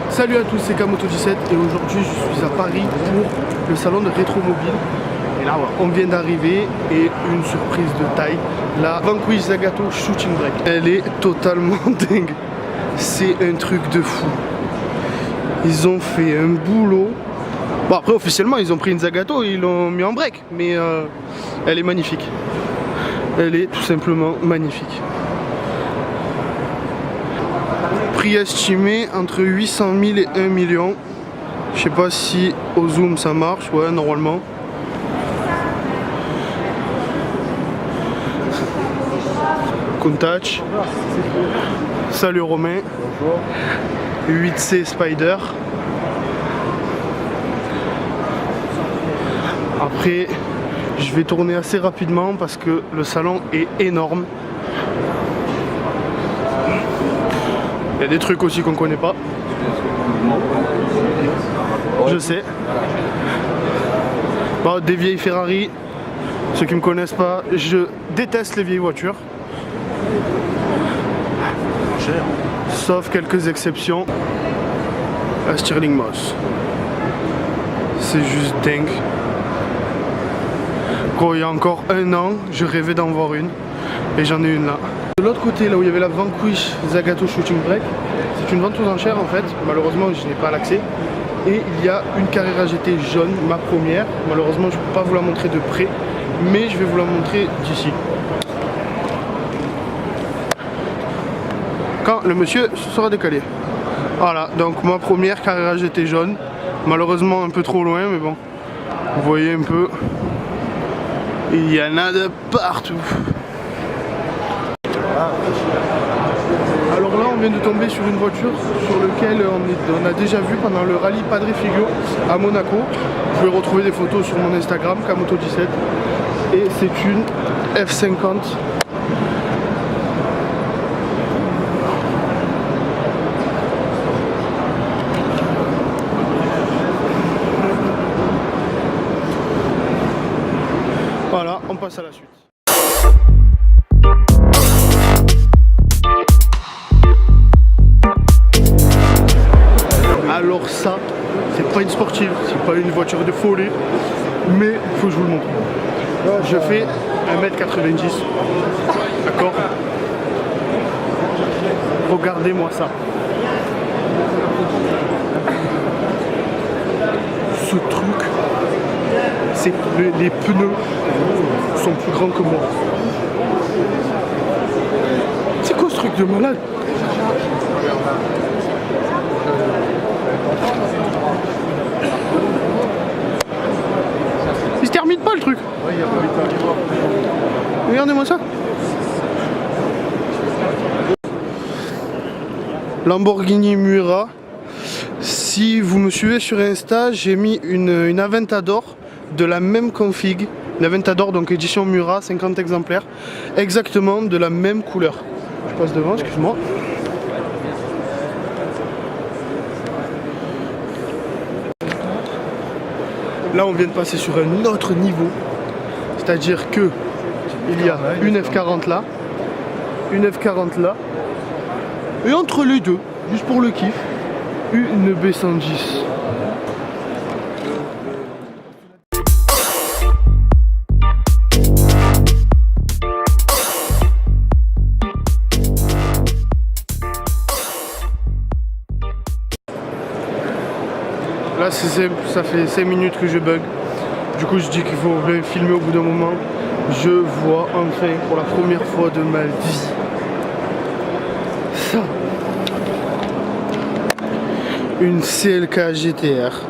Salut à tous, c'est Kamoto17 et aujourd'hui je suis à Paris pour le salon de Rétromobile. Et là on vient d'arriver et une surprise de taille, la Vanquish Zagato Shooting Brake. Elle est totalement dingue, c'est un truc de fou. Ils ont fait un boulot. Bon après officiellement ils ont pris une Zagato et ils l'ont mis en break, mais elle est magnifique. Elle est tout simplement magnifique. Prix estimé entre 800 000 et 1 million. Je sais pas si au zoom ça marche, ouais normalement. Countach. Salut Romain. Bonjour. 8C Spider. Après, je vais tourner assez rapidement parce que le salon est énorme. Il y a des trucs aussi qu'on connaît pas. Je sais. Bon, des vieilles Ferrari. Ceux qui me connaissent pas, je déteste les vieilles voitures. Sauf quelques exceptions. La Stirling Moss. C'est juste dingue. Gros, il y a encore un an, je rêvais d'en voir une. Et j'en ai une là. De l'autre côté, là où il y avait la Vanquish Zagato Shooting Brake, c'est une vente aux enchères en fait. Malheureusement, je n'ai pas l'accès. Et il y a une Carrera GT jaune, ma première. Malheureusement, je ne peux pas vous la montrer de près, mais je vais vous la montrer d'ici. Quand le monsieur se sera décalé. Voilà, donc ma première Carrera GT jaune. Malheureusement, un peu trop loin, mais bon. Vous voyez un peu. Il y en a de partout. Alors là on vient de tomber sur une voiture sur laquelle on a déjà vu pendant le rallye Padre Figo à Monaco. Vous pouvez retrouver des photos sur mon Instagram Kamoto17. Et c'est une F50. Voilà, on passe à la suite. Alors ça, c'est pas une sportive, c'est pas une voiture de folie, mais il faut que je vous le montre. Je fais 1m90, d'accord? Regardez-moi ça. Ce truc, c'est les pneus sont plus grands que moi. C'est quoi ce truc de malade? Il se termine pas le truc. Regardez-moi ça. Lamborghini Miura. Si vous me suivez sur Insta, j'ai mis une Aventador de la même config. Une Aventador donc édition Miura, 50 exemplaires. Exactement de la même couleur. Je passe devant, excuse-moi. Là on vient de passer sur un autre niveau, c'est-à-dire que il y a une F40 là, une F40 là, et entre les deux, juste pour le kiff, une B110. Là ça fait 5 minutes que je bug. Du coup je dis qu'il faut bien filmer au bout d'un moment. Je vois enfin pour la première fois de ma vie ça. Une CLK GTR.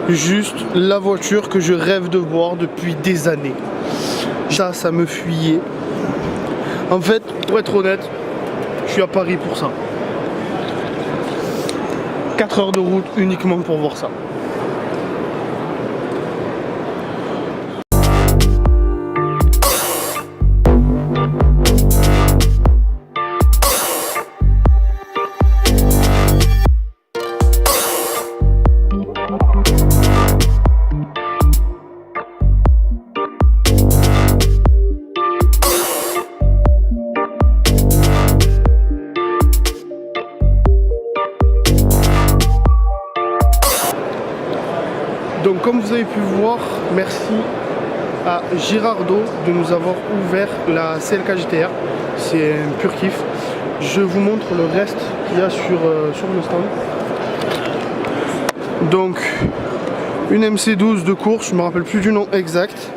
Juste la voiture que je rêve de voir depuis des années. Ça me fuyait. En fait, pour être honnête, je suis à Paris pour ça. 4 heures de route uniquement pour voir ça. Donc comme vous avez pu voir, merci à Girardeau de nous avoir ouvert la CLK GTR. C'est un pur kiff. Je vous montre le reste qu'il y a sur le stand. Donc une MC12 de course, je me rappelle plus du nom exact.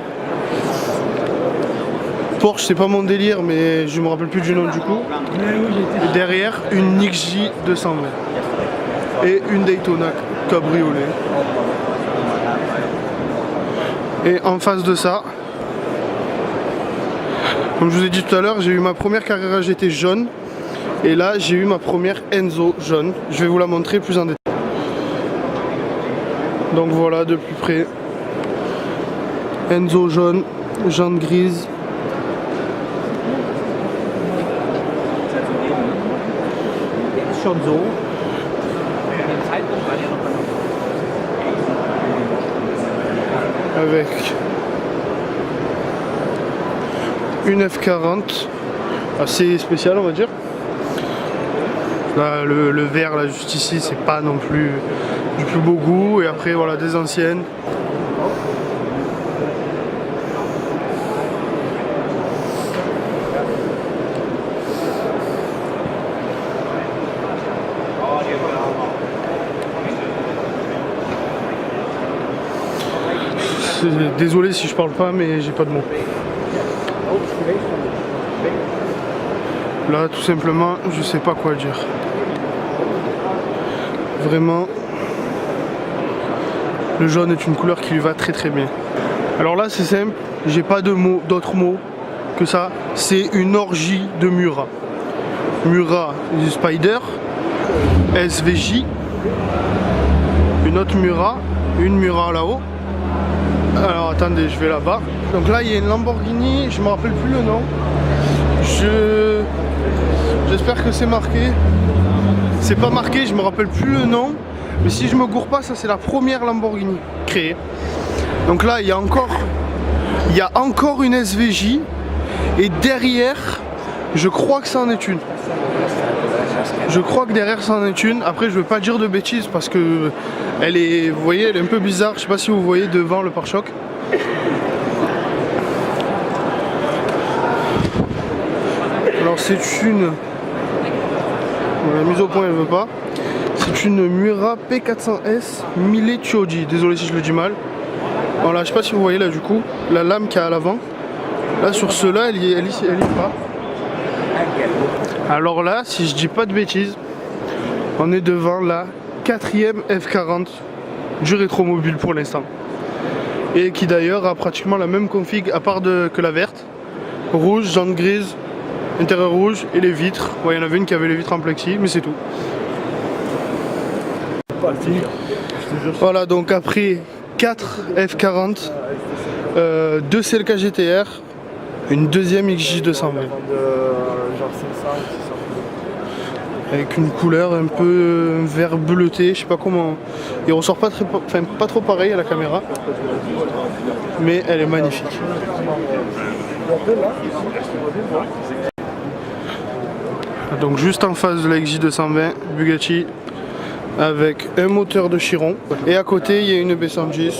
Porsche, c'est pas mon délire, mais je me rappelle plus du nom du coup. Et derrière, une XJ 220 et une Daytona cabriolet. Et en face de ça, comme je vous ai dit tout à l'heure, j'ai eu ma première Carrera GT jaune. Et là, j'ai eu ma première Enzo jaune. Je vais vous la montrer plus en détail. Donc voilà, de plus près. Enzo jaune, jantes grises. Avec une F40 assez spéciale, on va dire. Là, le vert là juste ici, c'est pas non plus du plus beau goût. Et après voilà, des anciennes. Désolé si je parle pas, mais j'ai pas de mots. Là, tout simplement, je sais pas quoi dire. Vraiment, le jaune est une couleur qui lui va très très bien. Alors là, c'est simple, j'ai pas de mots, d'autres mots que ça. C'est une orgie de Murat. Murat du Spider, SVJ, une autre Murat, une Murat là-haut. Alors attendez, je vais là-bas. Donc là il y a une Lamborghini, je me rappelle plus le nom. J'espère que c'est marqué. C'est pas marqué, je me rappelle plus le nom. Mais si je me gourre pas, ça c'est la première Lamborghini créée. Donc là il y a encore une SVJ. Et derrière, je crois que ça en est une. Je crois que derrière ça en est une. Après je veux pas dire de bêtises parce que elle est, vous voyez, elle est un peu bizarre. Je sais pas si vous voyez devant le pare-choc. Alors c'est une, la mise au point elle veut pas. C'est une Miura P400S 1000 Choji. Désolé si je le dis mal. Voilà, je sais pas si vous voyez là du coup la lame qu'il y a à l'avant. Là sur ceux-là elle y est pas. Alors là, si je dis pas de bêtises, on est devant la 4e F40 du rétromobile pour l'instant. Et qui d'ailleurs a pratiquement la même config à part que la verte. Rouge, jantes grises, intérieur rouge et les vitres. Ouais, il y en avait une qui avait les vitres en plexi, mais c'est tout. Voilà, donc après 4 F40, 2 CLK GTR, une deuxième XJ220. Avec une couleur un peu vert bleuté, je sais pas comment. Il ressort pas très, enfin pas trop pareil à la caméra, mais elle est magnifique. Donc juste en face de la XJ220 Bugatti avec un moteur de Chiron et à côté il y a une B110,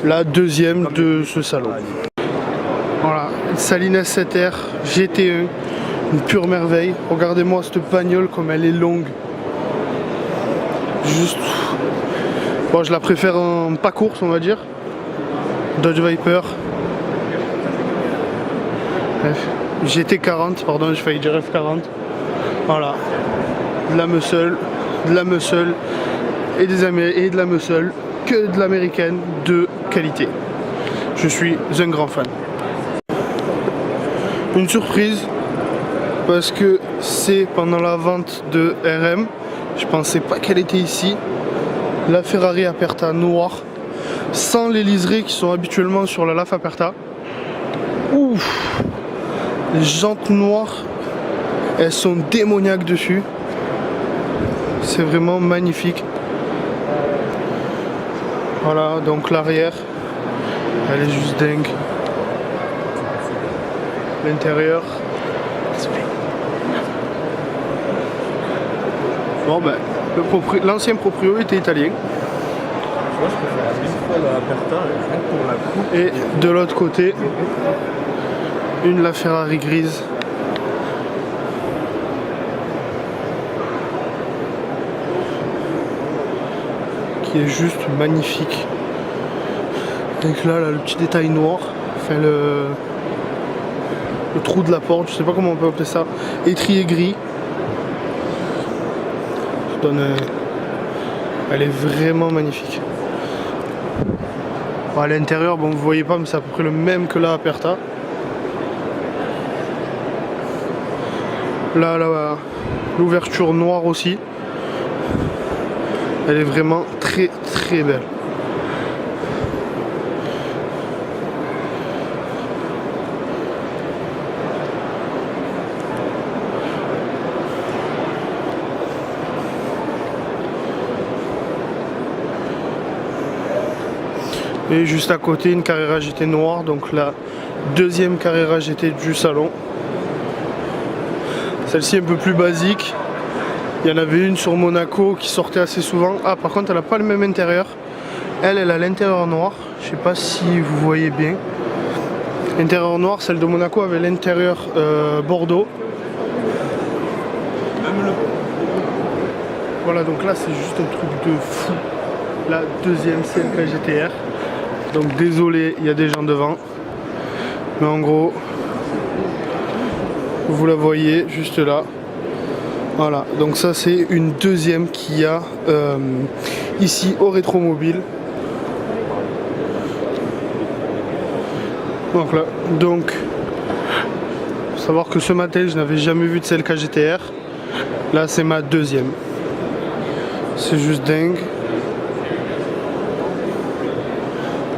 la deuxième de ce salon. Voilà, Saline S7R GT1. Une pure merveille. Regardez-moi cette bagnole comme elle est longue. Juste. Bon, je la préfère en pas course, on va dire. Dodge Viper. GT40, pardon, j'ai failli dire F40. Voilà. De la muscle, et de la muscle, que de l'américaine de qualité. Je suis un grand fan. Une surprise. Parce que c'est pendant la vente de RM, je pensais pas qu'elle était ici, la Ferrari Aperta noire, sans les liserés qui sont habituellement sur la LAF Aperta. Ouf, les jantes noires, elles sont démoniaques dessus, c'est vraiment magnifique. Voilà, donc l'arrière, elle est juste dingue. L'intérieur. Bon ben, l'ancien proprio était italien. Moi, je préfère mille fois la Aperta, rien que pour la coupe. Et de l'autre côté, une La Ferrari grise. Qui est juste magnifique. Donc là, le petit détail noir, enfin le trou de la porte, je sais pas comment on peut appeler ça, étrier gris. Ça donne, elle est vraiment magnifique. Bon, à l'intérieur, bon, vous voyez pas, mais c'est à peu près le même que la Aperta. Là, l'ouverture noire aussi. Elle est vraiment très très belle. Et juste à côté, une Carrera GT noire, donc la deuxième Carrera GT du salon. Celle-ci un peu plus basique. Il y en avait une sur Monaco qui sortait assez souvent. Ah, par contre, elle n'a pas le même intérieur. Elle a l'intérieur noir. Je sais pas si vous voyez bien. L'intérieur noir, celle de Monaco avait l'intérieur bordeaux. Voilà, donc là, c'est juste un truc de fou. La deuxième CLK GTR. Donc désolé, il y a des gens devant. Mais en gros, vous la voyez juste là. Voilà, donc ça c'est une deuxième qu'il y a ici au Rétromobile. Donc, faut savoir que ce matin je n'avais jamais vu de CLK GTR. Là c'est ma deuxième. C'est juste dingue.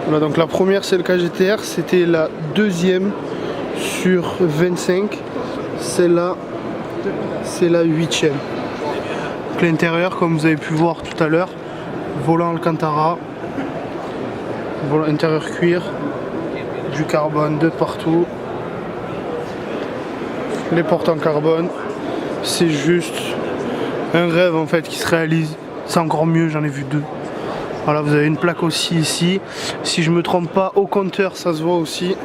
Voilà, donc la première CLK GTR c'était la deuxième sur 25. Celle-là c'est la 8e. L'intérieur, comme vous avez pu voir tout à l'heure, volant Alcantara, volant intérieur cuir, du carbone de partout, les portes en carbone. C'est juste un rêve en fait qui se réalise. C'est encore mieux, j'en ai vu deux. Voilà, vous avez une plaque aussi ici. Si je me trompe pas, au compteur ça se voit aussi.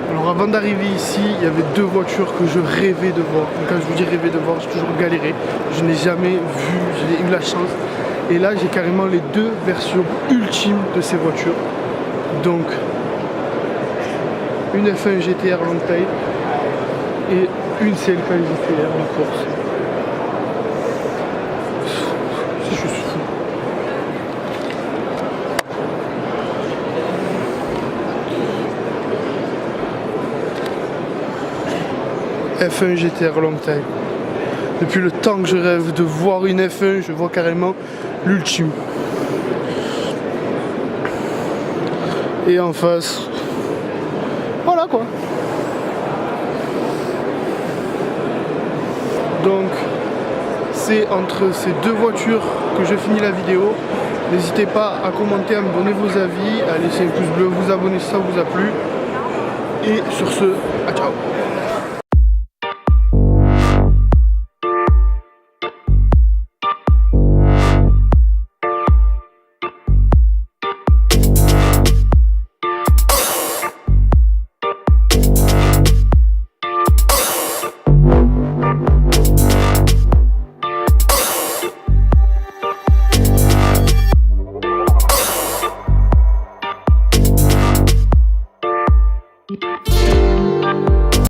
Alors avant d'arriver ici, il y avait deux voitures que je rêvais de voir. Donc quand je vous dis rêver de voir, j'ai toujours galéré. Je n'ai jamais vu, j'ai eu la chance. Et là, j'ai carrément les deux versions ultimes de ces voitures. Donc, une F1 GTR longue taille et une CLK GTR en course. C'est juste fou. F1 GTR longue taille. Depuis le temps que je rêve de voir une F1, je vois carrément l'ultime. Et en face, voilà quoi. Donc c'est entre ces deux voitures que je finis la vidéo. N'hésitez pas à commenter, à me donner vos avis, à laisser un pouce bleu, vous abonner si ça vous a plu. Et sur ce, à ciao.